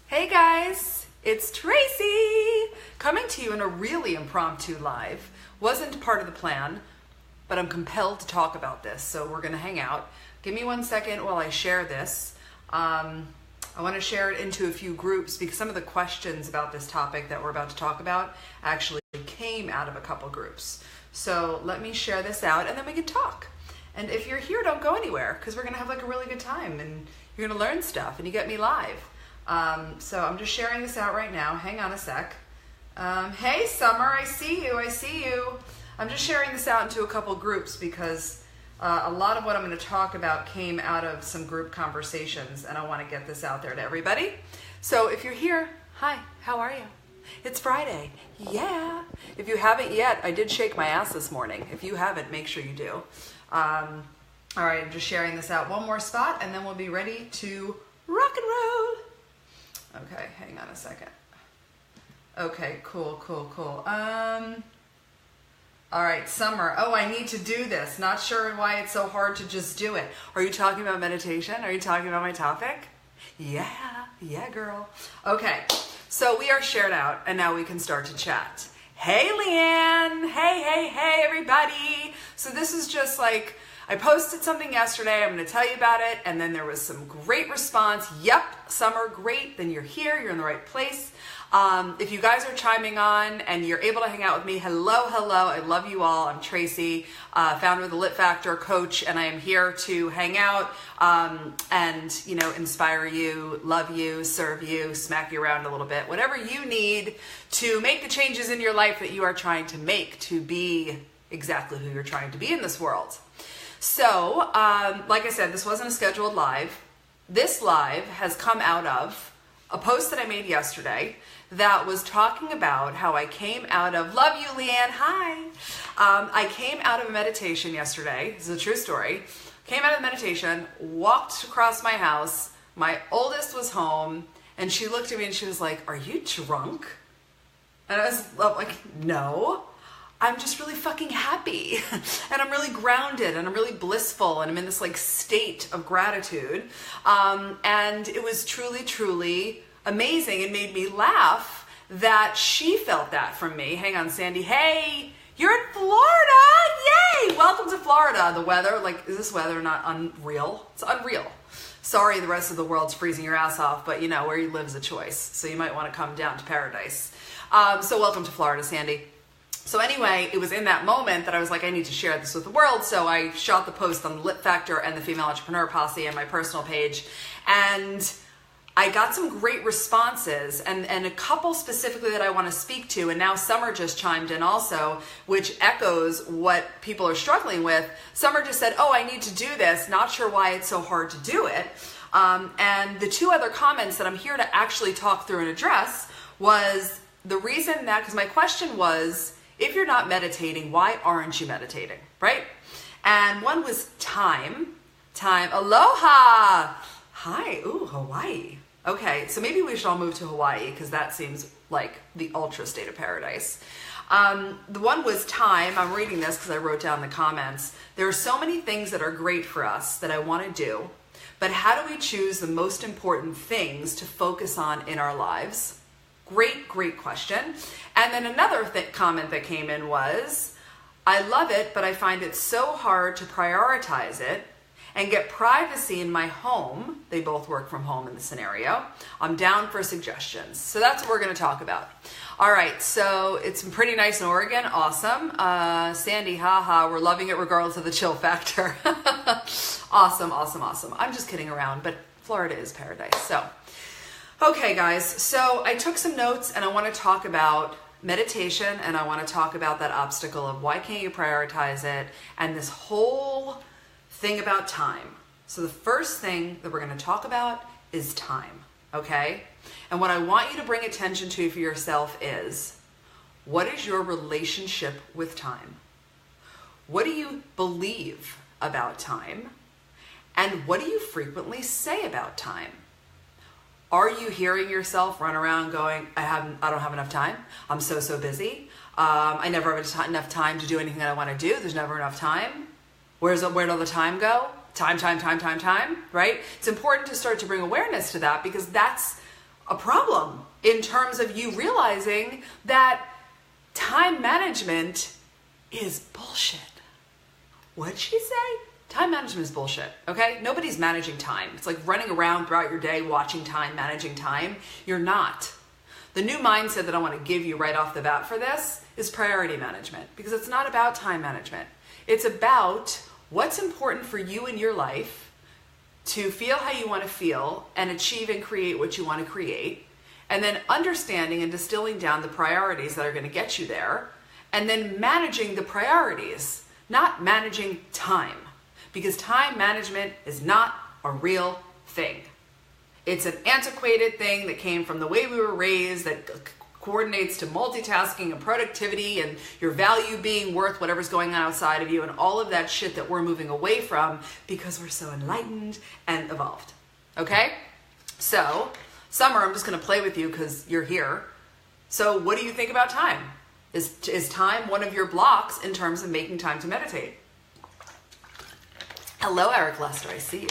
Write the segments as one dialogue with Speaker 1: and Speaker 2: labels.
Speaker 1: Hey guys, it's Tracy coming to you in a really impromptu live. Wasn't part of the plan, but I'm compelled to talk about this, so we're gonna hang out. Give me 1 second while I share this. I want to share it into a few groups because some of the questions about this topic that we're about to talk about actually came out of a couple groups. So let me share this out and then we can talk. And if you're here, don't go anywhere because we're gonna have like a really good time and you're gonna learn stuff and you get me live. So I'm just sharing this out right now. Hang on a sec. Hey Summer, I see you. I'm just sharing this out into a couple groups because a lot of what I'm going to talk about came out of some group conversations and I want to get this out there to everybody. So if you're here, hi, how are you? It's Friday. Yeah. If you haven't yet, I did shake my ass this morning. If you haven't, make sure you do. All right, I'm just sharing this out one more spot and then we'll be ready to rock and roll. Okay, hang on a second. Okay, cool. All right, Summer. Oh, I need to do this. Not sure why it's so hard to just do it. Are you talking about meditation? Are you talking about my topic? Yeah, girl. Okay, so we are shared out and now we can start to chat. Hey, Leanne. Hey, everybody. So this is just like, I posted something yesterday. I'm going to tell you about it. And then there was some great response. Yep, Summer, great. Then you're here. You're in the right place. If you guys are chiming on and you're able to hang out with me, hello. I love you all. I'm Tracy, founder of the Lit Factor, coach, and I am here to hang out and, inspire you, love you, serve you, smack you around a little bit, whatever you need to make the changes in your life that you are trying to make to be exactly who you're trying to be in this world. So, like I said, this wasn't a scheduled live. This live has come out of a post that I made yesterday that was talking about how I came out of, love you, Leanne, hi. I came out of a meditation yesterday. This is a true story. Came out of meditation, walked across my house. My oldest was home and she looked at me and she was like, are you drunk? And I was like, no. I'm just really fucking happy and I'm really grounded and I'm really blissful and I'm in this like state of gratitude. And it was truly amazing. It made me laugh that she felt that from me. Hang on, Sandy. Hey, you're in Florida. Yay. Welcome to Florida. The weather, like, is this weather not unreal? It's unreal. Sorry, the rest of the world's freezing your ass off, but where you live is a choice. So you might want to come down to paradise. So welcome to Florida, Sandy. So anyway, it was in that moment that I was like, I need to share this with the world. So I shot the post on the Lit Factor and the Female Entrepreneur Posse and my personal page. And I got some great responses and a couple specifically that I want to speak to. And now Summer just chimed in also, which echoes what people are struggling with. Summer just said, oh, I need to do this. Not sure why it's so hard to do it. And the two other comments that I'm here to actually talk through and address was the reason that, because my question was, if you're not meditating, why aren't you meditating, right? And one was time. Aloha. Hi, ooh, Hawaii. Okay, so maybe we should all move to Hawaii because that seems like the ultra state of paradise. The one was time. I'm reading this because I wrote down the comments. There are so many things that are great for us that I want to do, but how do we choose the most important things to focus on in our lives? Great question. And then another comment that came in was, I love it, but I find it so hard to prioritize it and get privacy in my home. They both work from home in the scenario. I'm down for suggestions. So that's what we're going to talk about. All right, so it's pretty nice in Oregon. Awesome. Sandy, haha, we're loving it regardless of the chill factor. Awesome. I'm just kidding around, but Florida is paradise. So, okay, guys. So I took some notes and I want to talk about meditation and I want to talk about that obstacle of why can't you prioritize it and this whole thing about time. So the first thing that we're going to talk about is time, okay? And what I want you to bring attention to for yourself is, what is your relationship with time? What do you believe about time? And what do you frequently say about time? Are you hearing yourself run around going, I don't have enough time. I'm so busy. I never have enough time to do anything that I want to do. There's never enough time. Where'd all the time go? Time, right? It's important to start to bring awareness to that because that's a problem in terms of you realizing that time management is bullshit. What'd she say? Time management is bullshit, okay? Nobody's managing time. It's like running around throughout your day, watching time, managing time. You're not. The new mindset that I want to give you right off the bat for this is priority management, because it's not about time management. It's about what's important for you in your life to feel how you want to feel and achieve and create what you want to create, and then understanding and distilling down the priorities that are going to get you there, and then managing the priorities, not managing time. Because time management is not a real thing. It's an antiquated thing that came from the way we were raised that coordinates to multitasking and productivity and your value being worth whatever's going on outside of you and all of that shit that we're moving away from because we're so enlightened and evolved. Okay? So, Summer, I'm just going to play with you because you're here. So what do you think about time? Is time one of your blocks in terms of making time to meditate? Hello, Eric Lester, I see you.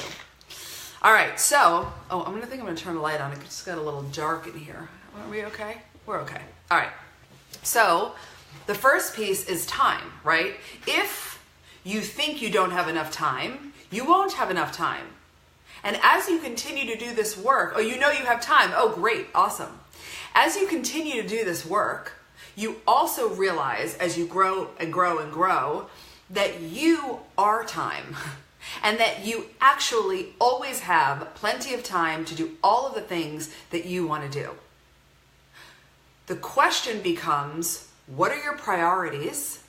Speaker 1: All right, so, I'm going to turn the light on. It just got a little dark in here. Are we okay? We're okay. All right, so the first piece is time, right? If you think you don't have enough time, you won't have enough time. And as you continue to do this work, you know you have time. Oh, great, awesome. As you continue to do this work, you also realize as you grow and grow and grow that you are time. And that you actually always have plenty of time to do all of the things that you want to do. The question becomes, what are your priorities?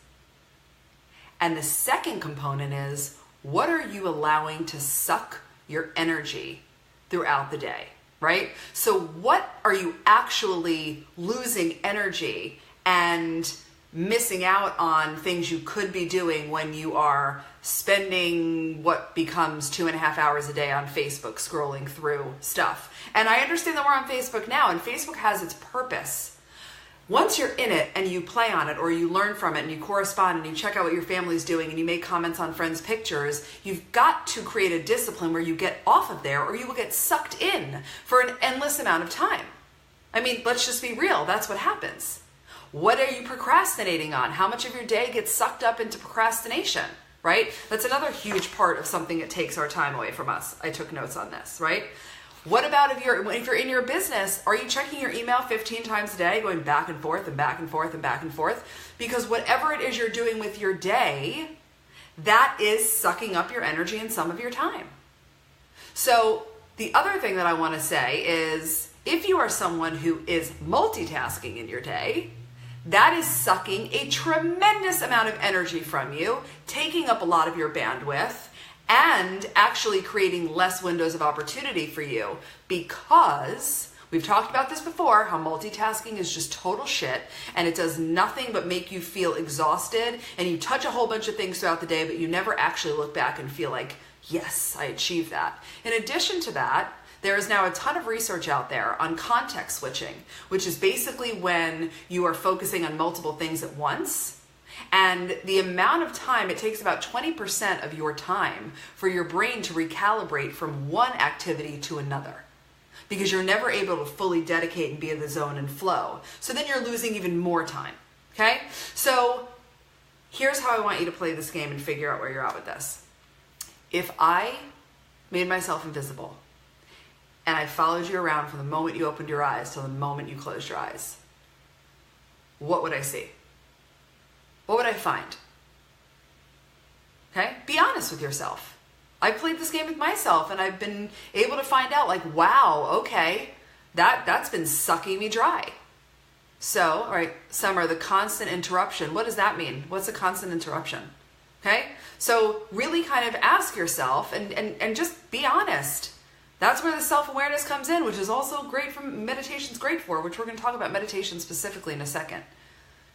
Speaker 1: And the second component is, what are you allowing to suck your energy throughout the day, right? So what are you actually losing energy and missing out on things you could be doing when you are spending what becomes 2.5 hours a day on Facebook scrolling through stuff. And I understand that we're on Facebook now, and Facebook has its purpose. Once you're in it and you play on it or you learn from it and you correspond and you check out what your family's doing and you make comments on friends' pictures, you've got to create a discipline where you get off of there or you will get sucked in for an endless amount of time. I mean, let's just be real. That's what happens. What are you procrastinating on? How much of your day gets sucked up into procrastination, right? That's another huge part of something that takes our time away from us. I took notes on this, right? What about if you're in your business, are you checking your email 15 times a day, going back and forth and back and forth and back and forth? Because whatever it is you're doing with your day, that is sucking up your energy and some of your time. So the other thing that I want to say is, if you are someone who is multitasking in your day, that is sucking a tremendous amount of energy from you, taking up a lot of your bandwidth, and actually creating less windows of opportunity for you, because we've talked about this before, how multitasking is just total shit and it does nothing but make you feel exhausted, and you touch a whole bunch of things throughout the day, but you never actually look back and feel like, yes, I achieved that. In addition to that, there is now a ton of research out there on context switching, which is basically when you are focusing on multiple things at once. And the amount of time, it takes about 20% of your time for your brain to recalibrate from one activity to another, because you're never able to fully dedicate and be in the zone and flow. So then you're losing even more time, okay? So here's how I want you to play this game and figure out where you're at with this. If I made myself invisible and I followed you around from the moment you opened your eyes till the moment you closed your eyes, what would I see? What would I find? Okay? Be honest with yourself. I played this game with myself and I've been able to find out, like, wow, okay, that's been sucking me dry. So, all right, Summer, the constant interruption, what does that mean? What's a constant interruption? Okay? So really kind of ask yourself and just be honest. That's where the self-awareness comes in, which is also great meditation's great for, which we're going to talk about meditation specifically in a second.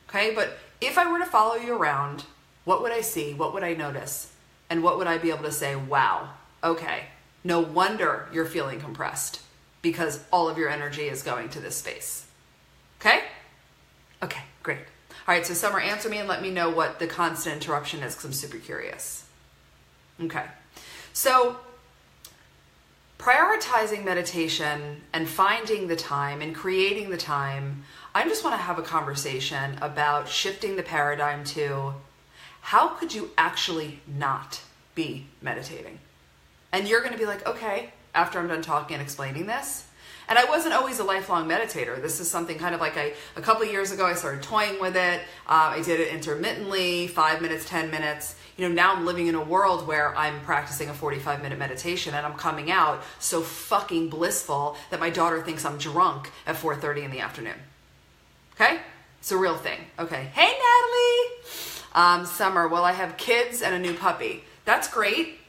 Speaker 1: Okay, but if I were to follow you around, what would I see? What would I notice? And what would I be able to say, wow, okay, no wonder you're feeling compressed, because all of your energy is going to this space. Okay? Okay, great. All right, so Summer, answer me and let me know what the constant interruption is, because I'm super curious. Okay, so prioritizing meditation and finding the time and creating the time, I just want to have a conversation about shifting the paradigm to how could you actually not be meditating? And you're going to be like, okay, after I'm done talking and explaining this. And I wasn't always a lifelong meditator. This is something kind of like a couple of years ago, I started toying with it. I did it intermittently, 5 minutes, 10 minutes. Now I'm living in a world where I'm practicing a 45-minute meditation and I'm coming out so fucking blissful that my daughter thinks I'm drunk at 4:30 in the afternoon. Okay? It's a real thing. Okay. Hey, Natalie. Summer, well, I have kids and a new puppy. That's great.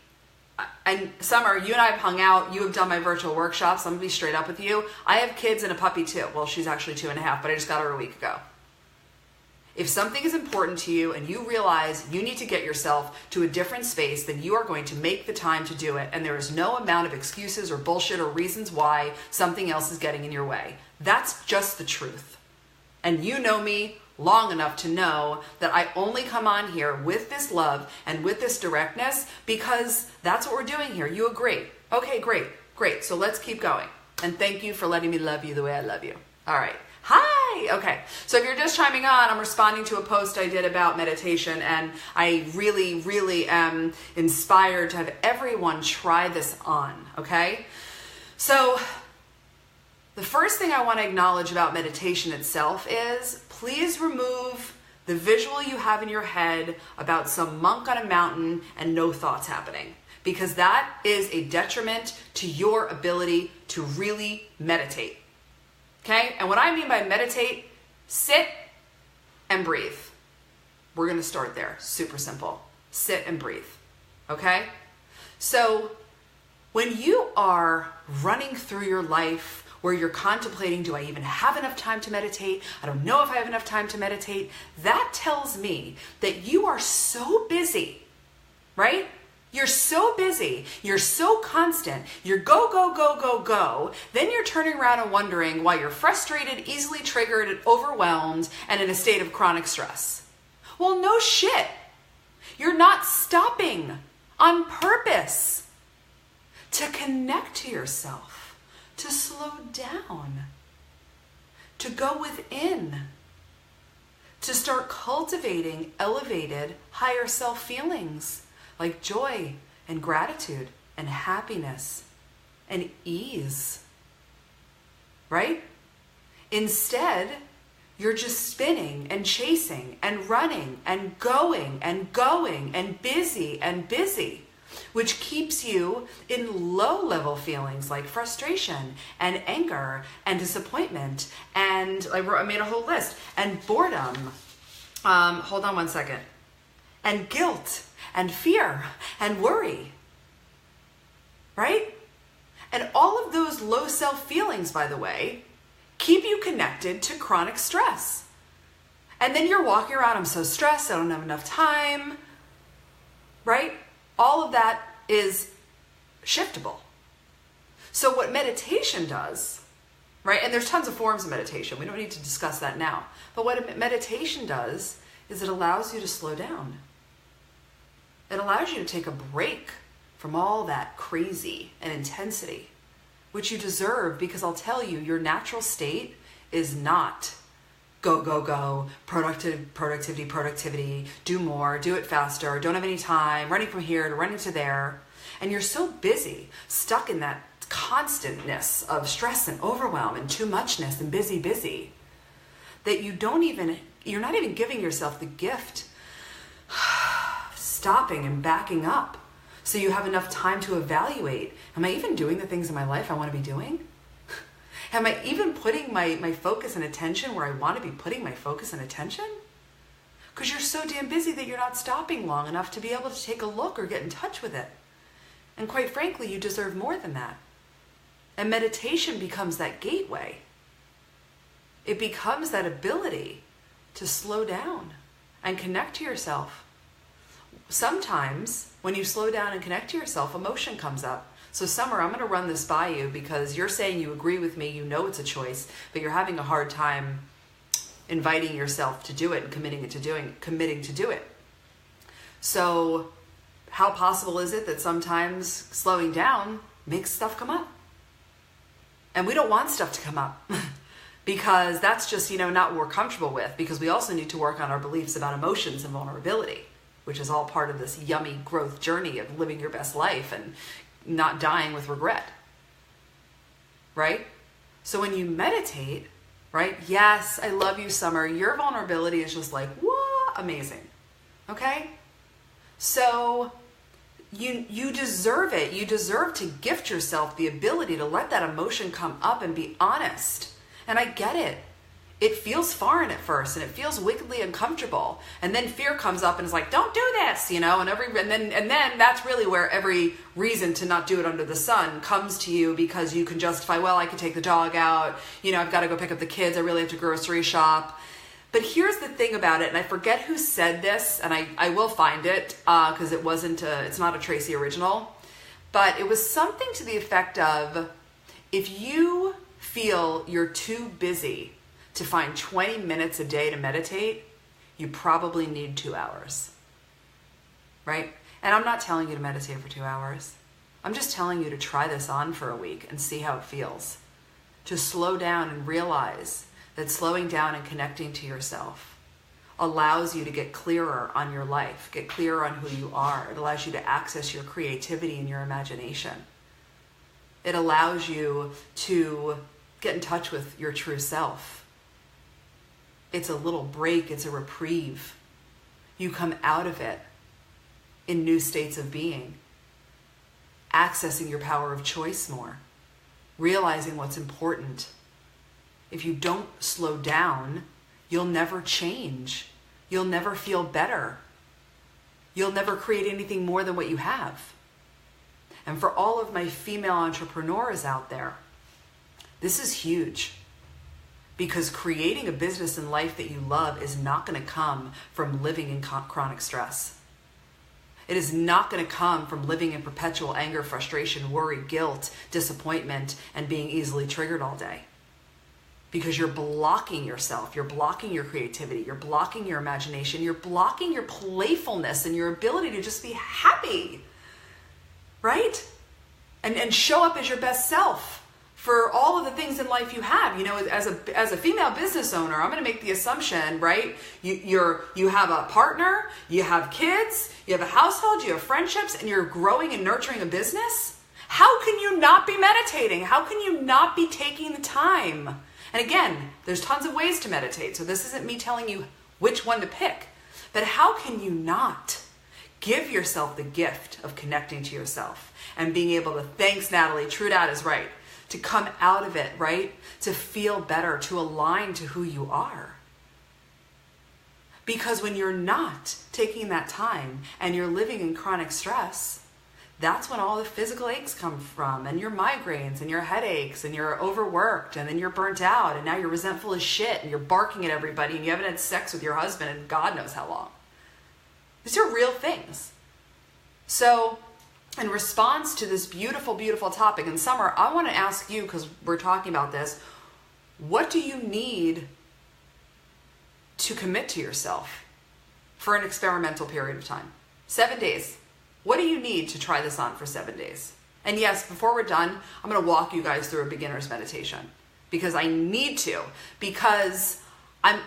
Speaker 1: And Summer, you and I have hung out. You have done my virtual workshops. I'm going to be straight up with you. I have kids and a puppy too. Well, she's actually 2.5, but I just got her a week ago. If something is important to you and you realize you need to get yourself to a different space, then you are going to make the time to do it. And there is no amount of excuses or bullshit or reasons why something else is getting in your way. That's just the truth. And you know me long enough to know that I only come on here with this love and with this directness because that's what we're doing here. You agree? Okay, great. So let's keep going. And thank you for letting me love you the way I love you. All right. Hi. Okay. So if you're just chiming on, I'm responding to a post I did about meditation, and I really, really am inspired to have everyone try this on. Okay. So the first thing I want to acknowledge about meditation itself is please remove the visual you have in your head about some monk on a mountain and no thoughts happening, because that is a detriment to your ability to really meditate. Okay? And what I mean by meditate, sit and breathe. We're going to start there. Super simple. Sit and breathe. Okay? So when you are running through your life where you're contemplating, do I even have enough time to meditate? I don't know if I have enough time to meditate. That tells me that you are so busy, right? You're so busy. You're so constant. You're go. Then you're turning around and wondering why you're frustrated, easily triggered, and overwhelmed, and in a state of chronic stress. Well, no shit. You're not stopping on purpose to connect to yourself, to slow down, to go within, to start cultivating elevated, higher self feelings like joy and gratitude and happiness and ease, right? Instead, you're just spinning and chasing and running and going and busy, which keeps you in low-level feelings like frustration and anger and disappointment and I made a whole list, and boredom. Hold on one second. And guilt and fear and worry, right? And all of those low self feelings, by the way, keep you connected to chronic stress. And then you're walking around, I'm so stressed, I don't have enough time, right? All of that is shiftable. So what meditation does, right? And there's tons of forms of meditation. We don't need to discuss that now. But what meditation does is it allows you to slow down. It allows you to take a break from all that crazy and intensity, which you deserve, because I'll tell you, your natural state is not go, productivity, do more, do it faster, don't have any time, running from here to running to there. And you're so busy, stuck in that constantness of stress and overwhelm and too muchness and busy, that you're not even giving yourself the gift stopping and backing up so you have enough time to evaluate, am I even doing the things in my life I want to be doing? Am I even putting my focus and attention where I want to be putting my focus and attention? Because you're so damn busy that you're not stopping long enough to be able to take a look or get in touch with it. And quite frankly, you deserve more than that. And meditation becomes that gateway. It becomes that ability to slow down and connect to yourself. Sometimes when you slow down and connect to yourself, emotion comes up. So Summer, I'm going to run this by you because you're saying you agree with me, you know it's a choice, but you're having a hard time inviting yourself to do it and committing to do it. So how possible is it that sometimes slowing down makes stuff come up. And we don't want stuff to come up because that's just, not what we're comfortable with, because we also need to work on our beliefs about emotions and vulnerability, which is all part of this yummy growth journey of living your best life and not dying with regret. Right? So when you meditate, right? Yes, I love you, Summer. Your vulnerability is just like, what? Amazing. Okay? So you deserve it. You deserve to gift yourself the ability to let that emotion come up and be honest. And I get it. It feels foreign at first, and it feels wickedly uncomfortable. And then fear comes up and is like, don't do this, and then that's really where every reason to not do it under the sun comes to you, because you can justify, well, I could take the dog out, I've got to go pick up the kids, I really have to grocery shop. But here's the thing about it, and I forget who said this, and I will find it, because it's not a Tracy original, but it was something to the effect of, if you feel you're too busy to find 20 minutes a day to meditate, you probably need 2 hours, right? And I'm not telling you to meditate for 2 hours. I'm just telling you to try this on for a week and see how it feels. To slow down and realize that slowing down and connecting to yourself allows you to get clearer on your life, get clearer on who you are. It allows you to access your creativity and your imagination. It allows you to get in touch with your true self. It's a little break, it's a reprieve. You come out of it in new states of being, accessing your power of choice more, realizing what's important. If you don't slow down, you'll never change. You'll never feel better. You'll never create anything more than what you have. And for all of my female entrepreneurs out there, this is huge. Because creating a business and life that you love is not going to come from living in chronic stress. It is not going to come from living in perpetual anger, frustration, worry, guilt, disappointment, and being easily triggered all day. Because you're blocking yourself, you're blocking your creativity, you're blocking your imagination, you're blocking your playfulness and your ability to just be happy, right? And show up as your best self for all of the things in life you have. As a female business owner, I'm going to make the assumption, right? You have a partner, you have kids, you have a household, you have friendships, and you're growing and nurturing a business. How can you not be meditating? How can you not be taking the time? And again, there's tons of ways to meditate, so this isn't me telling you which one to pick. But how can you not give yourself the gift of connecting to yourself and being able to, thanks Natalie, true dad is right, to come out of it, right? To feel better, to align to who you are. Because when you're not taking that time and you're living in chronic stress, that's when all the physical aches come from, and your migraines and your headaches, and you're overworked, and then you're burnt out, and now you're resentful as shit, and you're barking at everybody, and you haven't had sex with your husband in God knows how long. These are real things. So in response to this beautiful, beautiful topic, and Summer, I want to ask you, because we're talking about this, what do you need to commit to yourself for an experimental period of time? 7 days. What do you need to try this on for 7 days? And yes, before we're done, I'm going to walk you guys through a beginner's meditation, because I need to, because I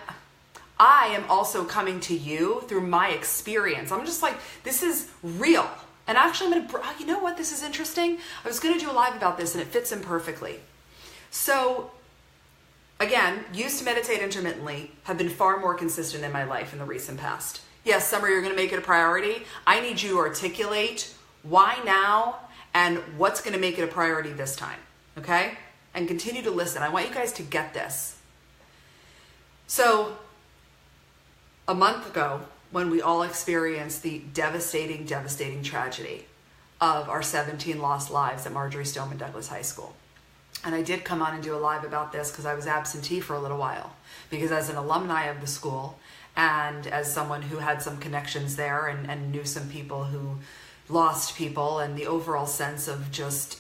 Speaker 1: am also coming to you through my experience. I'm just like, this is real. And actually I'm going to, you know what, this is interesting. I was going to do a live about this and it fits in perfectly. So again, used to meditate intermittently, have been far more consistent in my life in the recent past. Yes, Summer, you're going to make it a priority. I need you to articulate why now and what's going to make it a priority this time, okay? And continue to listen. I want you guys to get this. So a month ago, when we all experienced the devastating, devastating tragedy of our 17 lost lives at Marjory Stoneman Douglas High School. And I did come on and do a live about this because I was absentee for a little while, because as an alumni of the school, and as someone who had some connections there and knew some people who lost people, and the overall sense of just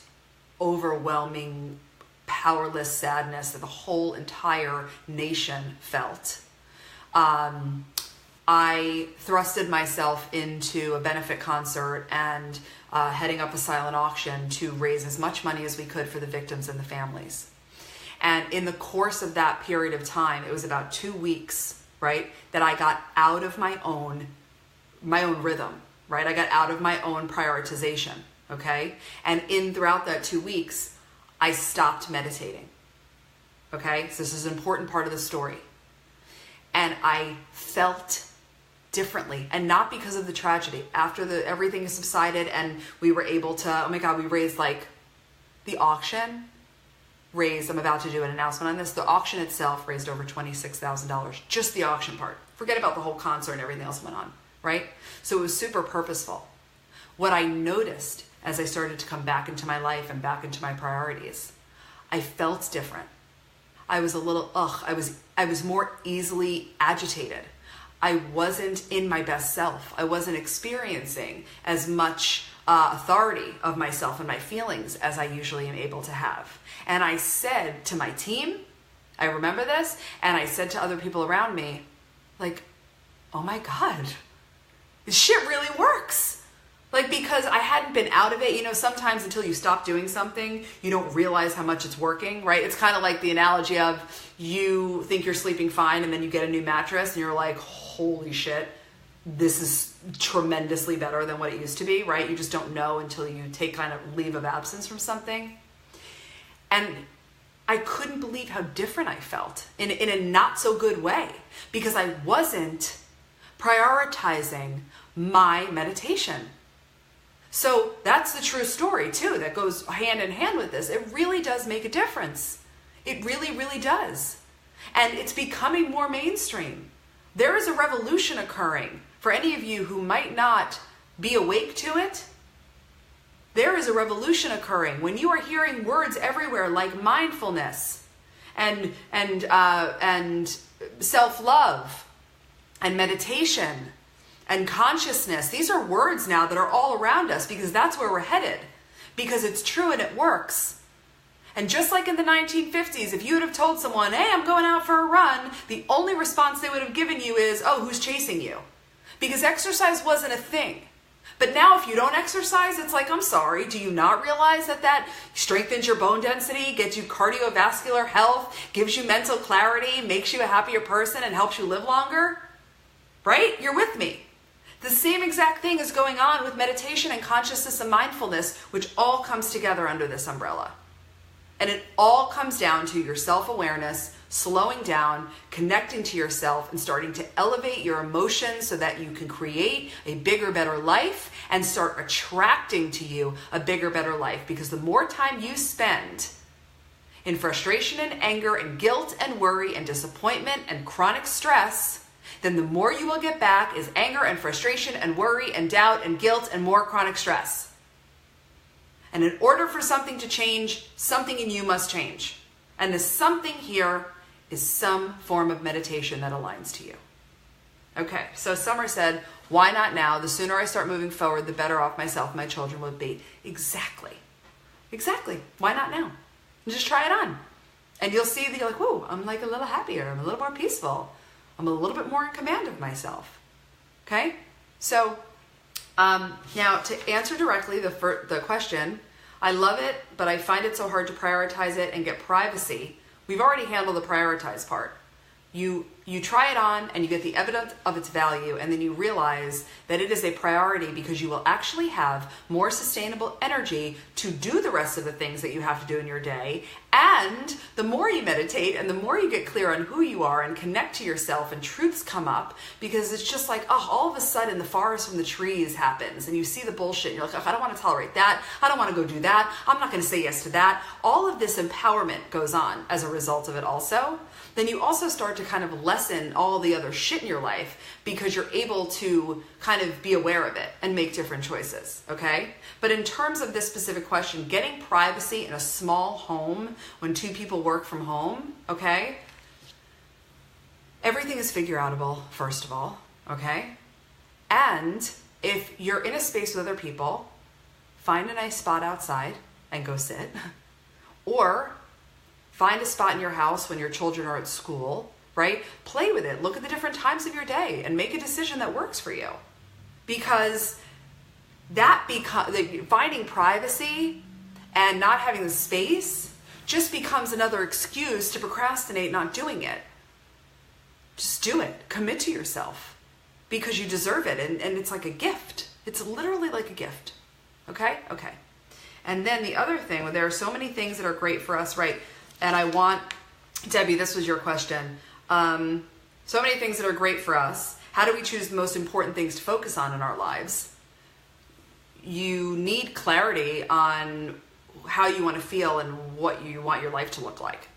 Speaker 1: overwhelming, powerless sadness that the whole entire nation felt. I thrusted myself into a benefit concert and heading up a silent auction to raise as much money as we could for the victims and the families. And in the course of that period of time, it was about 2 weeks, right, that I got out of my own rhythm, right? I got out of my own prioritization, okay? And throughout that 2 weeks, I stopped meditating, okay? So this is an important part of the story. And I felt differently, and not because of the tragedy. After everything subsided and we were able to, oh my God, we raised like the auction raised, I'm about to do an announcement on this, the auction itself raised over $26,000, just the auction part. Forget about the whole concert and everything else went on, right? So it was super purposeful. What I noticed as I started to come back into my life and back into my priorities, I felt different. I was a little, I was more easily agitated. I wasn't in my best self. I wasn't experiencing as much authority of myself and my feelings as I usually am able to have. And I said to my team, I remember this, and I said to other people around me, like, oh my God, this shit really works. Like, because I hadn't been out of it, you know, sometimes until you stop doing something, you don't realize how much it's working, right? It's kind of like the analogy of you think you're sleeping fine and then you get a new mattress and you're like, holy shit, this is tremendously better than what it used to be, right? You just don't know until you take kind of leave of absence from something. And I couldn't believe how different I felt in a not so good way, because I wasn't prioritizing my meditation. So that's the true story too, that goes hand in hand with this. It really does make a difference. It really, really does. And it's becoming more mainstream. There is a revolution occurring. For any of you who might not be awake to it, there is a revolution occurring when you are hearing words everywhere like mindfulness and self-love and meditation and consciousness. These are words now that are all around us because that's where we're headed, because it's true and it works. And just like in the 1950s, if you would have told someone, hey, I'm going out for a run, the only response they would have given you is, oh, who's chasing you? Because exercise wasn't a thing. But now if you don't exercise, it's like, I'm sorry, do you not realize that strengthens your bone density, gets you cardiovascular health, gives you mental clarity, makes you a happier person, and helps you live longer? Right? You're with me. The same exact thing is going on with meditation and consciousness and mindfulness, which all comes together under this umbrella. And it all comes down to your self-awareness, slowing down, connecting to yourself, and starting to elevate your emotions so that you can create a bigger, better life and start attracting to you a bigger, better life. Because the more time you spend in frustration and anger and guilt and worry and disappointment and chronic stress, then the more you will get back is anger and frustration and worry and doubt and guilt and more chronic stress. And in order for something to change, something in you must change. And the something here is some form of meditation that aligns to you. Okay, so Summer said, why not now? The sooner I start moving forward, the better off myself and my children will be. Exactly. Exactly. Why not now? And just try it on. And you'll see that you're like, whoa, I'm like a little happier. I'm a little more peaceful. I'm a little bit more in command of myself. Okay? So, now to answer directly the question, I love it, but I find it so hard to prioritize it and get privacy. We've already handled the prioritize part. You try it on and you get the evidence of its value, and then you realize that it is a priority because you will actually have more sustainable energy to do the rest of the things that you have to do in your day. And the more you meditate and the more you get clear on who you are and connect to yourself and truths come up, because it's just like, oh, all of a sudden the forest from the trees happens and you see the bullshit and you're like, oh, I don't want to tolerate that. I don't want to go do that. I'm not going to say yes to that. All of this empowerment goes on as a result of it also. Then you also start to kind of lessen all the other shit in your life because you're able to kind of be aware of it and make different choices, okay? But in terms of this specific question, getting privacy in a small home when two people work from home, okay? Everything is figure-outable, first of all, okay? And if you're in a space with other people, find a nice spot outside and go sit. Or find a spot in your house when your children are at school. right? Play with it. Look at the different times of your day and make a decision that works for you. Because finding privacy and not having the space just becomes another excuse to procrastinate not doing it. Just do it. Commit to yourself because you deserve it. And it's like a gift. It's literally like a gift. Okay? Okay. And then the other thing, there are so many things that are great for us, right? And I want, Debbie, this was your question. So many things that are great for us. How do we choose the most important things to focus on in our lives? You need clarity on how you want to feel and what you want your life to look like.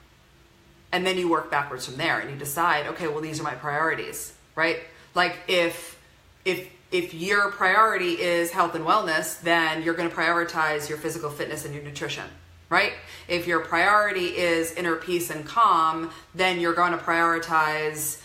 Speaker 1: And then you work backwards from there and you decide, okay, well, these are my priorities, right? Like if your priority is health and wellness, then you're going to prioritize your physical fitness and your nutrition, right? If your priority is inner peace and calm, then you're going to prioritize,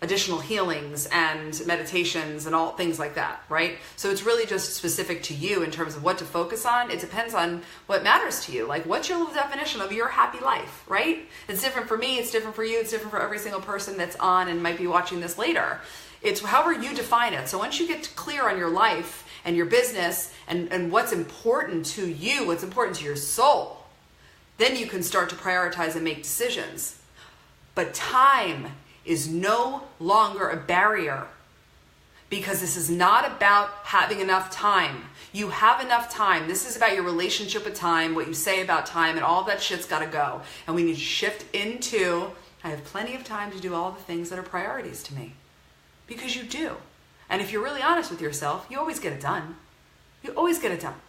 Speaker 1: additional healings and meditations and all things like that, right? So it's really just specific to you in terms of what to focus on. It depends on what matters to you. Like, what's your definition of your happy life, right? It's different for me. It's different for you. It's different for every single person that's on and might be watching this later. It's however you define it. So once you get clear on your life and your business and what's important to you, what's important to your soul, then you can start to prioritize and make decisions. But time is no longer a barrier because this is not about having enough time. You have enough time. This is about your relationship with time, what you say about time, and all that shit's got to go. And we need to shift into, I have plenty of time to do all the things that are priorities to me. Because you do. And if you're really honest with yourself, you always get it done. You always get it done.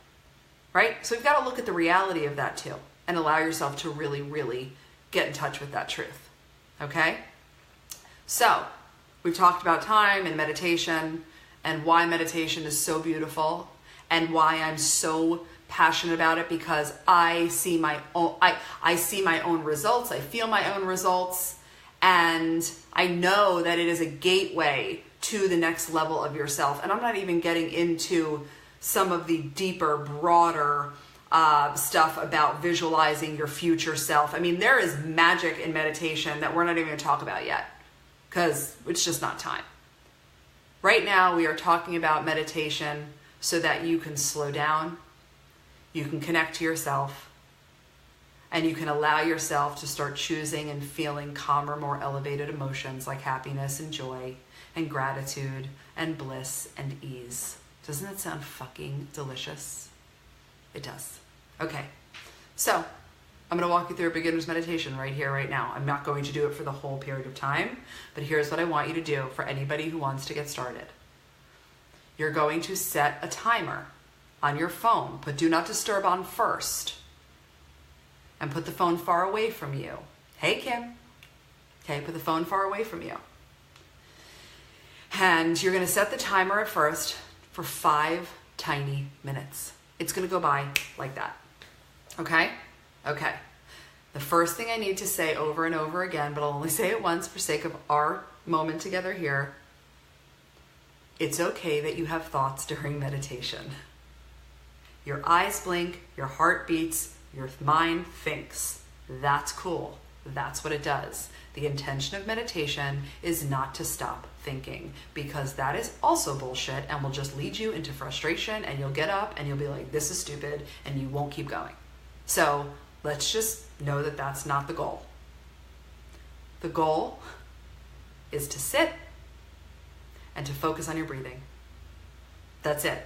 Speaker 1: Right? So you've got to look at the reality of that too and allow yourself to really, really get in touch with that truth. Okay? So, we've talked about time and meditation and why meditation is so beautiful and why I'm so passionate about it because I see my own results, I feel my own results, and I know that it is a gateway to the next level of yourself. And I'm not even getting into some of the deeper, broader stuff about visualizing your future self. I mean, there is magic in meditation that we're not even going to talk about yet because it's just not time. Right now, we are talking about meditation so that you can slow down, you can connect to yourself, and you can allow yourself to start choosing and feeling calmer, more elevated emotions like happiness and joy and gratitude and bliss and ease. Doesn't that sound fucking delicious? It does. Okay, so I'm going to walk you through a beginner's meditation right here, right now. I'm not going to do it for the whole period of time, but here's what I want you to do for anybody who wants to get started. You're going to set a timer on your phone. Put Do Not Disturb on first. And put the phone far away from you. Hey, Kim. Okay, put the phone far away from you. And you're going to set the timer at first for 5 tiny minutes. It's going to go by like that. Okay? Okay. The first thing I need to say over and over again, but I'll only say it once for sake of our moment together here. It's okay that you have thoughts during meditation. Your eyes blink, your heart beats, your mind thinks. That's cool. That's what it does. The intention of meditation is not to stop thinking because that is also bullshit and will just lead you into frustration and you'll get up and you'll be like, this is stupid, and you won't keep going. So let's just know that that's not the goal. The goal is to sit and to focus on your breathing. That's it.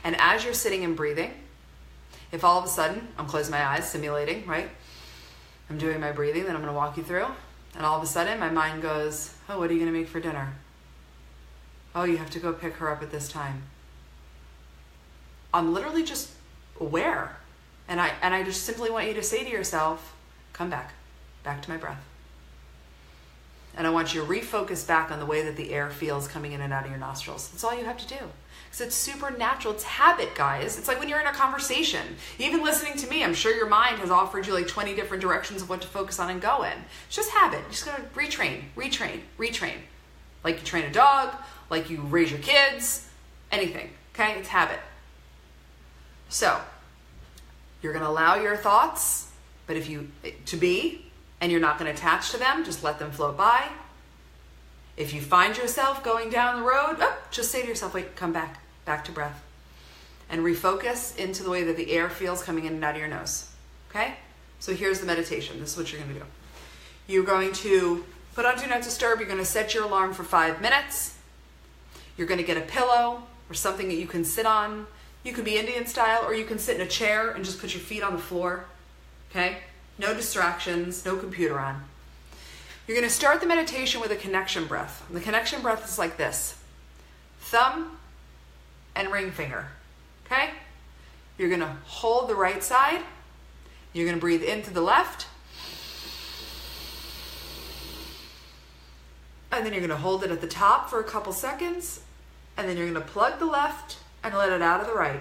Speaker 1: And as you're sitting and breathing, if all of a sudden I'm closing my eyes, simulating, right? I'm doing my breathing that I'm going to walk you through. And all of a sudden my mind goes, oh, what are you going to make for dinner? Oh, you have to go pick her up at this time. I'm literally just aware. And I just simply want you to say to yourself, come back to my breath. And I want you to refocus back on the way that the air feels coming in and out of your nostrils. That's all you have to do. Because it's super natural. It's habit, guys. It's like when you're in a conversation. Even listening to me, I'm sure your mind has offered you like 20 different directions of what to focus on and go in. It's just habit. You're just going to retrain. Like you train a dog, like you raise your kids, anything. Okay? It's habit. So, you're going to allow your thoughts to be, and you're not going to attach to them. Just let them float by. If you find yourself going down the road, just say to yourself, wait, come back to breath. And refocus into the way that the air feels coming in and out of your nose. Okay? So here's the meditation. This is what you're going to do. You're going to put on Do Not Disturb. You're going to set your alarm for 5 minutes. You're going to get a pillow or something that you can sit on. You could be Indian style, or you can sit in a chair and just put your feet on the floor. Okay? No distractions, no computer on. You're going to start the meditation with a connection breath. And the connection breath is like this. Thumb and ring finger. Okay? You're going to hold the right side. You're going to breathe into the left. And then you're going to hold it at the top for a couple seconds. And then you're going to plug the left and let it out of the right.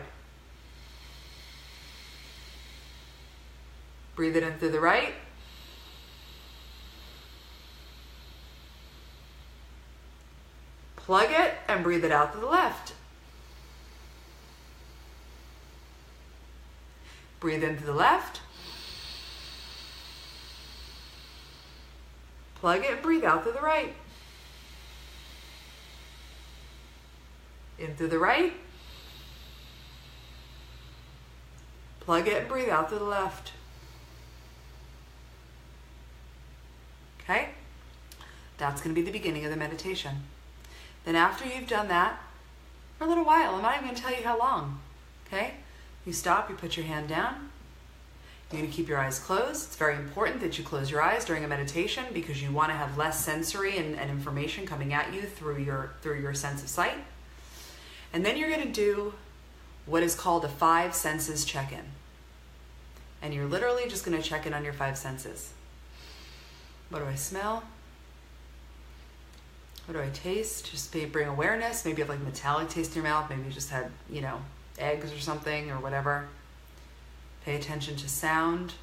Speaker 1: Breathe it in through the right. Plug it and breathe it out to the left. Breathe into the left. Plug it and breathe out to the right. In through the right. Plug it and breathe out to the left. Okay? That's going to be the beginning of the meditation. Then after you've done that, for a little while, I'm not even going to tell you how long. Okay? You stop, you put your hand down. You're going to keep your eyes closed. It's very important that you close your eyes during a meditation because you want to have less sensory and information coming at you through your sense of sight. And then you're going to do what is called a 5 senses check-in. And you're literally just going to check in on your 5 senses. What do I smell? What do I taste? Just bring awareness. Maybe you have like metallic taste in your mouth. Maybe you just had, eggs or something or whatever. Pay attention to sound.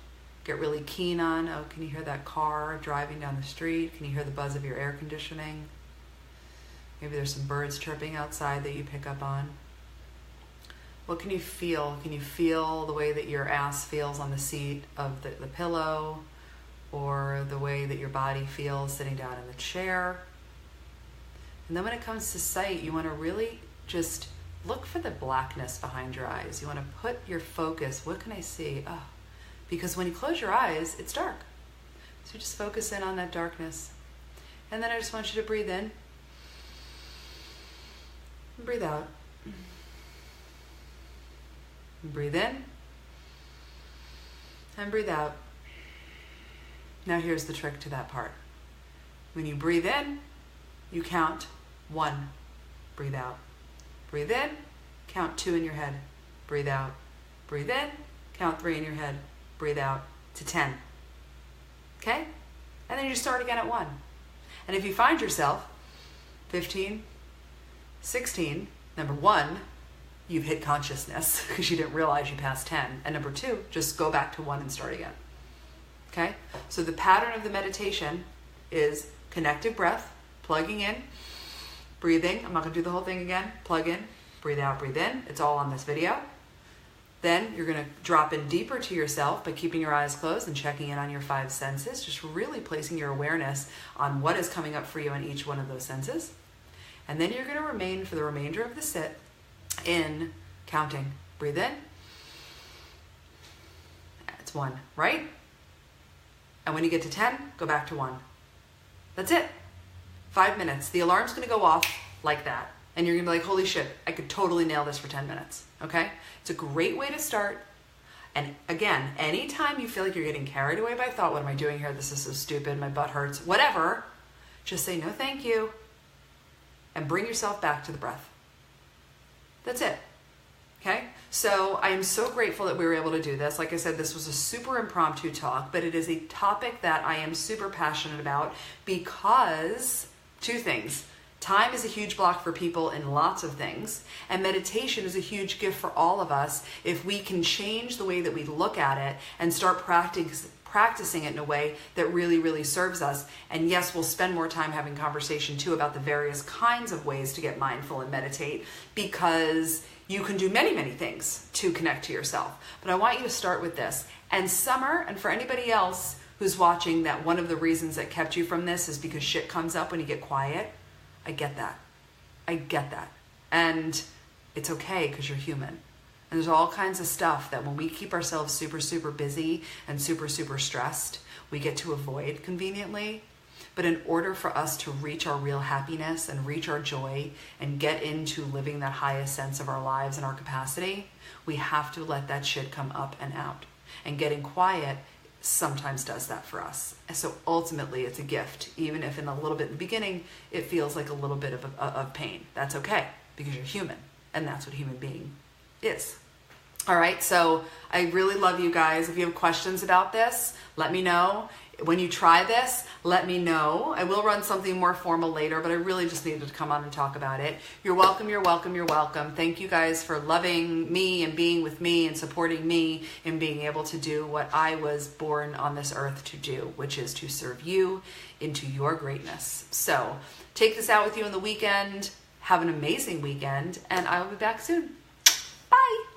Speaker 1: Get really keen on, can you hear that car driving down the street? Can you hear the buzz of your air conditioning? Maybe there's some birds chirping outside that you pick up on. What can you feel? Can you feel the way that your ass feels on the seat of the pillow, or the way that your body feels sitting down in the chair? And then when it comes to sight, you want to really just look for the blackness behind your eyes. You want to put your focus, what can I see? Because when you close your eyes, it's dark. So just focus in on that darkness. And then I just want you to breathe in. And breathe out. And breathe in. And breathe out. Now here's the trick to that part. When you breathe in, you count 1. Breathe out. Breathe in, count 2 in your head. Breathe out. Breathe in, count 3 in your head. Breathe out to 10. Okay? And then you start again at 1. And if you find yourself 15, 16, number 1, you've hit consciousness because you didn't realize you passed 10. And number 2, just go back to 1 and start again. Okay? So the pattern of the meditation is connective breath, plugging in, breathing. I'm not going to do the whole thing again. Plug in, breathe out, breathe in. It's all on this video. Then you're going to drop in deeper to yourself by keeping your eyes closed and checking in on your 5 senses, just really placing your awareness on what is coming up for you in each one of those senses. And then you're going to remain for the remainder of the sit in counting. Breathe in. It's 1, right? And when you get to 10, go back to 1. That's it. 5 minutes. The alarm's going to go off like that. And you're going to be like, holy shit, I could totally nail this for 10 minutes. Okay? It's a great way to start. And again, anytime you feel like you're getting carried away by thought, what am I doing here? This is so stupid. My butt hurts. Whatever. Just say, no, thank you. And bring yourself back to the breath. That's it. Okay? So I am so grateful that we were able to do this. Like I said, this was a super impromptu talk, but it is a topic that I am super passionate about because 2 things. Time is a huge block for people in lots of things, and meditation is a huge gift for all of us if we can change the way that we look at it and start practicing it in a way that really, really serves us. And yes, we'll spend more time having conversation too about the various kinds of ways to get mindful and meditate, because you can do many, many things to connect to yourself. But I want you to start with this. And summer, and for anybody else who's watching that one of the reasons that kept you from this is because shit comes up when you get quiet. I get that. I get that. And it's okay because you're human. And there's all kinds of stuff that when we keep ourselves super, super busy and super, super stressed, we get to avoid conveniently. But in order for us to reach our real happiness and reach our joy and get into living that highest sense of our lives and our capacity, we have to let that shit come up and out. And getting quiet sometimes does that for us. And so ultimately it's a gift, even if in a little bit in the beginning, it feels like a little bit of pain. That's okay because you're human and that's what human being is. All right. So I really love you guys. If you have questions about this, let me know. When you try this, let me know. I will run something more formal later, but I really just needed to come on and talk about it. You're welcome, you're welcome, you're welcome. Thank you guys for loving me and being with me and supporting me in being able to do what I was born on this earth to do, which is to serve you into your greatness. So take this out with you on the weekend. Have an amazing weekend, and I will be back soon. Bye.